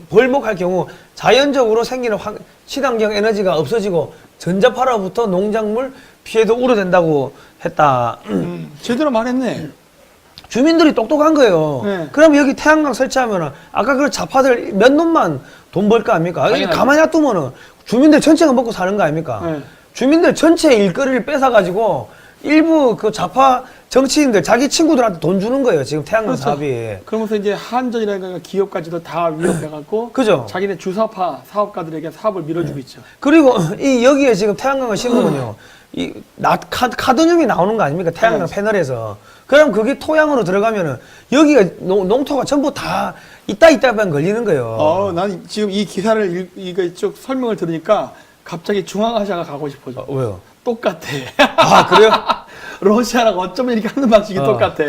벌목할 경우 자연적으로 생기는 친환경 에너지가 없어지고 전자파로부터 농작물 피해도 우려된다고 했다. 제대로 말했네. 주민들이 똑똑한 거예요. 네. 그럼 여기 태양광 설치하면은 아까 그 자파들 몇 놈만 돈 벌 거 아닙니까? 여기 가만히 놔두면은 주민들 전체가 먹고 사는 거 아닙니까? 네. 주민들 전체 일거리를 뺏어가지고 일부 그 좌파 정치인들 자기 친구들한테 돈 주는 거예요. 지금 태양광 사업이. 그러면서 이제 한전이라든가 기업까지도 다 위협해갖고 그죠? 자기네 주사파 사업가들에게 사업을 밀어주고 있죠. 그리고 여기에 지금 태양광을 심으면요. 카드뮴이 나오는 거 아닙니까? 태양광 패널에서. 그럼 그게 토양으로 들어가면은 여기가 농토가 전부 다 있다면 걸리는 거예요. 난 지금 이 기사를 이거 쭉 설명을 들으니까 갑자기 중앙아시아가 가고 싶어져. 왜요? 똑같아. 아, 그래요? 러시아랑 어쩌면 이렇게 하는 방식이 똑같아.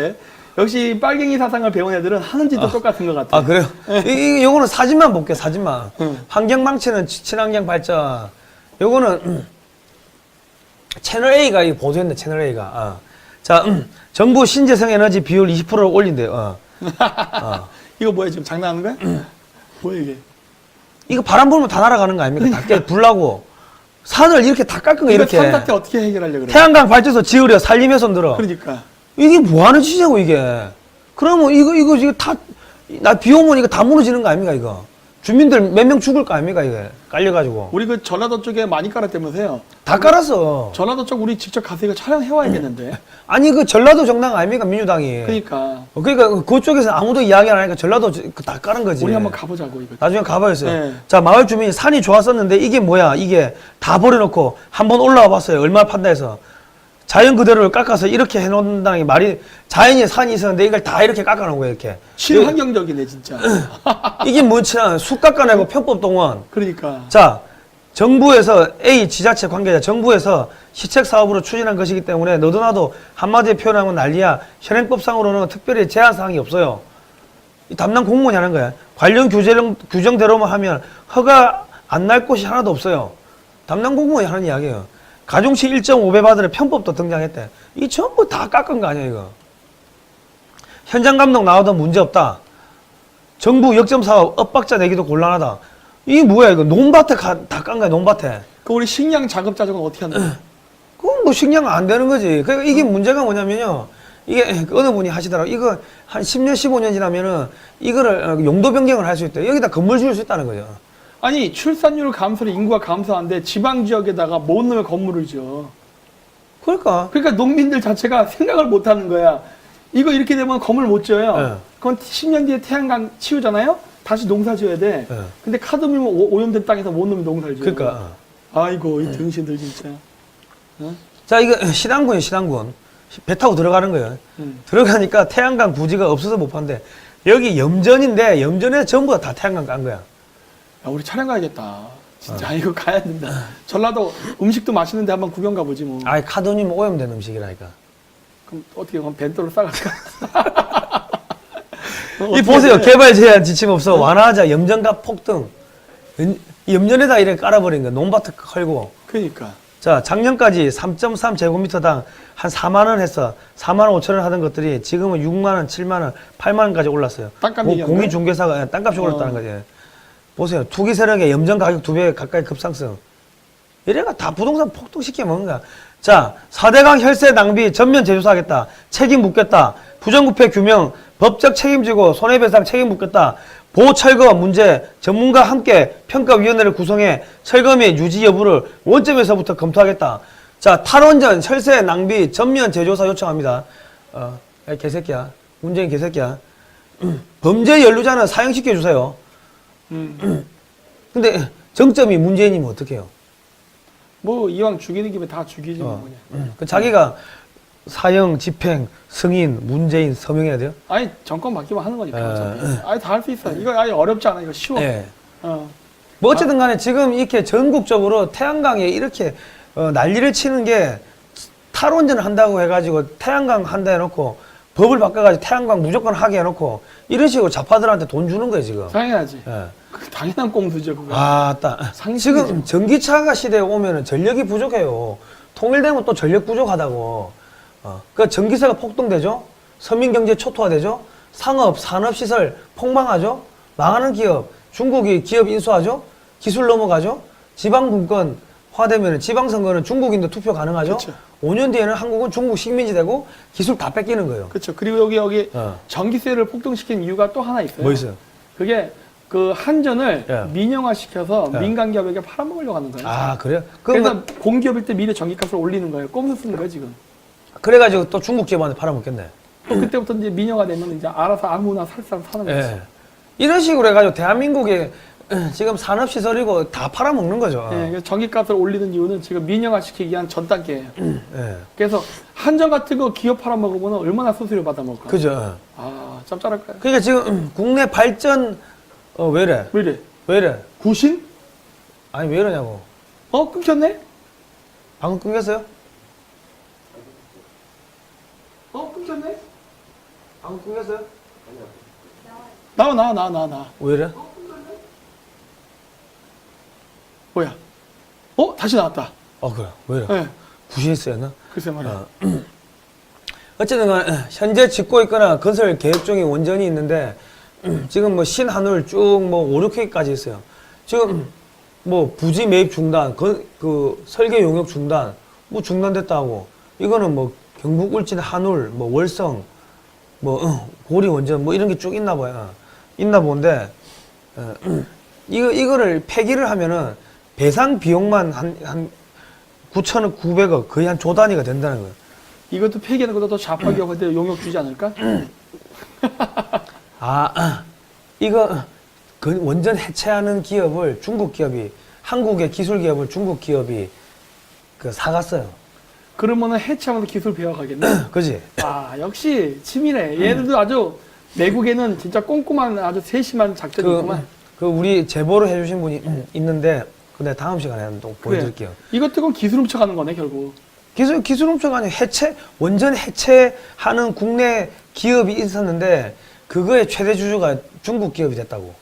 역시 빨갱이 사상을 배운 애들은 하는 짓도 똑같은 것 같아. 아, 그래요? 요거는 사진만 볼게요, 사진만. 응. 환경 방치는 친환경 발전. 요거는, 채널 A가 이거 보도했네, 채널 A가. 자, 정부 신재생 에너지 비율 20%를 올린대요. 이거 뭐야, 지금 장난하는 거야? 뭐야, 이게? 이거 바람 불면 다 날아가는 거 아닙니까? 다 불나고. 산을 이렇게 다 깎은 거, 이렇게. 산사태 어떻게 해결하려고 그래? 태양광 발전소 지으려 살림해서 들어. 그러니까. 이게 뭐 하는 짓이냐고, 이게. 그러면 이거 지금 비 오면 이거 다 무너지는 거 아닙니까, 이거? 주민들 몇 명 죽을 거 아닙니까, 이게? 깔려가지고. 우리 그 전라도 쪽에 많이 깔았다면서요? 다 깔았어. 전라도 쪽 우리 직접 가서 이거 촬영해 와야겠는데. 아니, 그 전라도 정당 아닙니까, 민주당이. 그러니까. 그러니까 그쪽에서 아무도 이야기 안 하니까 전라도 다 까는 거지. 우리 한번 가보자고, 이거. 나중에 가봐야겠어요. 네. 자, 마을 주민이 산이 좋았었는데 이게 뭐야? 이게 다 버려놓고 한번 올라와 봤어요. 얼마 판다해서. 자연 그대로를 깎아서 이렇게 해놓는다는 게 말이, 자연이 산이 있었는데 이걸 다 이렇게 깎아놓은 거예요, 이렇게. 친환경적이네, 진짜. 이게 뭔지는 숲 깎아내고 편법 동원. 그러니까. 자, 정부에서 A 지자체 관계자 정부에서 시책 사업으로 추진한 것이기 때문에 너도 나도 한마디에 표현하면 난리야. 현행법상으로는 특별히 제한 사항이 없어요. 이 담당 공무원이 하는 거야. 관련 규정대로만 하면 허가 안 날 곳이 하나도 없어요. 담당 공무원이 하는 이야기예요. 가중치 1.5배 받으려 편법도 등장했대. 이 전부 다 깎은 거 아니야, 이거. 현장 감독 나와도 문제 없다. 정부 역점 사업 엇박자 내기도 곤란하다. 이게 뭐야, 이거. 논밭에 다 깐 거야, 논밭에. 그 우리 식량 자급 자족은 어떻게 한다? 그건 뭐 식량 안 되는 거지. 그러니까 이게 문제가 뭐냐면요. 이게 어느 분이 하시더라고. 이거 한 10년, 15년 지나면은 이거를 용도 변경을 할 수 있대. 여기다 건물 지을 수 있다는 거죠. 아니, 출산율 감소로 인구가 감소한데 지방 지역에다가 못 넣으면 건물을 지어. 그러니까. 그러니까 농민들 자체가 생각을 못 하는 거야. 이거 이렇게 되면 건물 못 지어요. 네. 그건 10년 뒤에 태양광 치우잖아요? 다시 농사 지어야 돼. 네. 근데 카드뮴 오염된 땅에서 못 넣으면 농사를 지어. 그러니까. 아이고, 이 등신들 진짜. 어? 자, 이거 신안군이에요, 신안군. 배 타고 들어가는 거예요. 들어가니까 태양광 부지가 없어서 못 판대. 여기 염전인데, 염전에 전부 다 태양광 깐 거야. 야, 우리 촬영 가야겠다. 진짜 이거 가야 된다. 전라도 음식도 맛있는데 한번 구경 가보지 뭐. 아이, 카드뮴 오염된 음식이라니까. 그럼 어떻게 그럼 벤또로 싸갈까? 이 보세요. 개발 제한 지침 없어. 완화하자. 염전과 폭등. 이 염전에다 이렇게 깔아버린 거야. 논밭을 헐고. 그러니까. 자, 작년까지 3.3제곱미터당 한 4만 원 해서 4만 5천 원 하던 것들이 지금은 6만 원, 7만 원, 8만 원까지 올랐어요. 땅값 얘기하는 공인중개사가 땅값이 올랐다는 거지. 보세요. 투기 세력의 염전 가격 2배 가까이 급상승. 이래가 다 부동산 폭등시켜 먹는 거야. 자, 4대강 혈세 낭비 전면 재조사하겠다. 책임 묻겠다. 부정부패 규명, 법적 책임지고 손해배상 책임 묻겠다. 보철거 문제 전문가 함께 평가위원회를 구성해 철거 및 유지 여부를 원점에서부터 검토하겠다. 자, 탈원전 혈세 낭비 전면 재조사 요청합니다. 야, 개새끼야. 문재인 개새끼야. 범죄 연루자는 사형시켜 주세요. 근데 정점이 문재인이면 어떡해요? 뭐 이왕 죽이는 김에 다 죽이지 뭐 그냥. 그 자기가 사형, 집행, 승인, 문재인 서명해야 돼요? 아니 정권 바뀌면 하는 거니까. 아니 다 할 수 있어. 이거 아니 어렵지 않아. 이거 쉬워. 네. 어. 뭐 어쨌든 간에 지금 이렇게 전국적으로 태양광에 이렇게 난리를 치는 게 탈원전을 한다고 해가지고 태양광 한다 해놓고 법을 바꿔가지고 태양광 무조건 하게 해놓고 이런 식으로 좌파들한테 돈 주는 거예요 지금. 당연하지. 예. 그 당연한 꼼수죠 그거. 아따. 상식이죠. 지금 전기차가 시대에 오면은 전력이 부족해요. 통일되면 또 전력 부족하다고. 그 전기세가 폭등되죠. 서민경제 초토화되죠. 상업, 산업시설 폭망하죠. 망하는 기업, 중국이 기업 인수하죠. 기술 넘어가죠. 지방분권화되면 지방선거는 중국인도 투표 가능하죠. 그쵸. 5년 뒤에는 한국은 중국 식민지 되고 기술 다 뺏기는 거예요. 그렇죠. 그리고 여기 전기세를 폭등시킨 이유가 또 하나 있어요. 뭐 있어요? 그게 그 한전을 예. 민영화시켜서 예. 민간 기업에게 팔아먹으려고 하는 거예요. 아, 그래요? 그래서 공기업일 때 미래 전기값을 올리는 거예요. 꼼수 쓰는 거예요 지금. 그래가지고 또 중국 기업한테 팔아먹겠네. 또 그때부터 이제 민영화 되면 이제 알아서 아무나 살 사람 사는 거지. 예. 이런 식으로 해가지고 대한민국에 지금 산업시설이고 다 팔아먹는 거죠. 예, 그래서 전기값을 올리는 이유는 지금 민영화시키기 위한 전 단계예요. 예. 그래서 한전 같은 거 기업 팔아먹으면 얼마나 수수료 받아먹을까? 그죠. 아, 짭짤할까요? 그러니까 지금 국내 발전, 왜 이래? 왜 이래? 왜 이래? 구신? 아니, 왜 이러냐고. 끊겼네? 방금 끊겼어요? 끊겼네? 방금 끊겼어요? 나와. 왜 이래? 뭐야? 다시 나왔다. 그래. 왜 이래? 네. 부실 있어였나? 글쎄 말이야. 어쨌든 간에 현재 짓고 있거나 건설 계획 중인 원전이 있는데 지금 뭐 신한울 쭉 뭐 5, 6회까지 있어요. 지금 뭐 부지 매입 중단, 그 설계 용역 중단, 뭐 중단됐다고. 이거는 뭐 경북 울진 한울, 뭐 월성, 뭐 고리 원전 뭐 이런 게 쭉 있나 봐요. 있나 본데 이거를 폐기를 하면은 배상 비용만 한 9,900억 거의 한 조 단위가 된다는 거예요. 이것도 폐기하는 것도 더 좌파기업한테 용역 주지 않을까? 이거 그 원전 해체하는 기업을 중국 기업이 한국의 기술 기업을 중국 기업이 그 사갔어요. 그러면은 해체하면서 기술 배워가겠네. 그지? 역시 치밀해. 얘들도 아주 내국에는 진짜 꼼꼼한 아주 세심한 작전이 있구만. 그 우리 제보를 해주신 분이 있는데 근데 다음 시간에 또 보여드릴게요. 이것도 그럼 기술 훔쳐가는 거네 결국. 기술 훔쳐가 아니고 원전 해체하는 국내 기업이 있었는데 그거의 최대 주주가 중국 기업이 됐다고.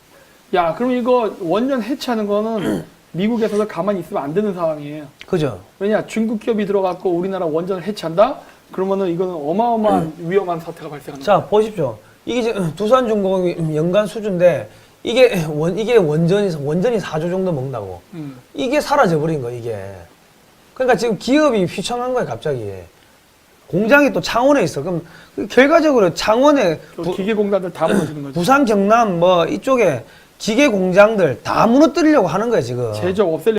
야, 그럼 이거 원전 해체하는 거는 미국에서도 가만히 있으면 안 되는 상황이에요. 그죠? 왜냐, 중국 기업이 들어갔고 우리나라 원전을 해체한다? 그러면은 이거는 어마어마한 위험한 사태가 발생하는 거야. 자, 보십시오. 이게 지금 두산중공업이 연간 수준인데 이게 원전이 4조 정도 먹는다고. 이게 사라져버린 거야, 이게. 그러니까 지금 기업이 휘청한 거야, 갑자기. 공장이 또 창원에 있어. 그럼 결과적으로 창원에 기계공단들 다 무너지는 거죠. 부산, 경남 뭐 이쪽에 기계 공장들 다 무너뜨리려고 하는 거야, 지금. 제조업 없앨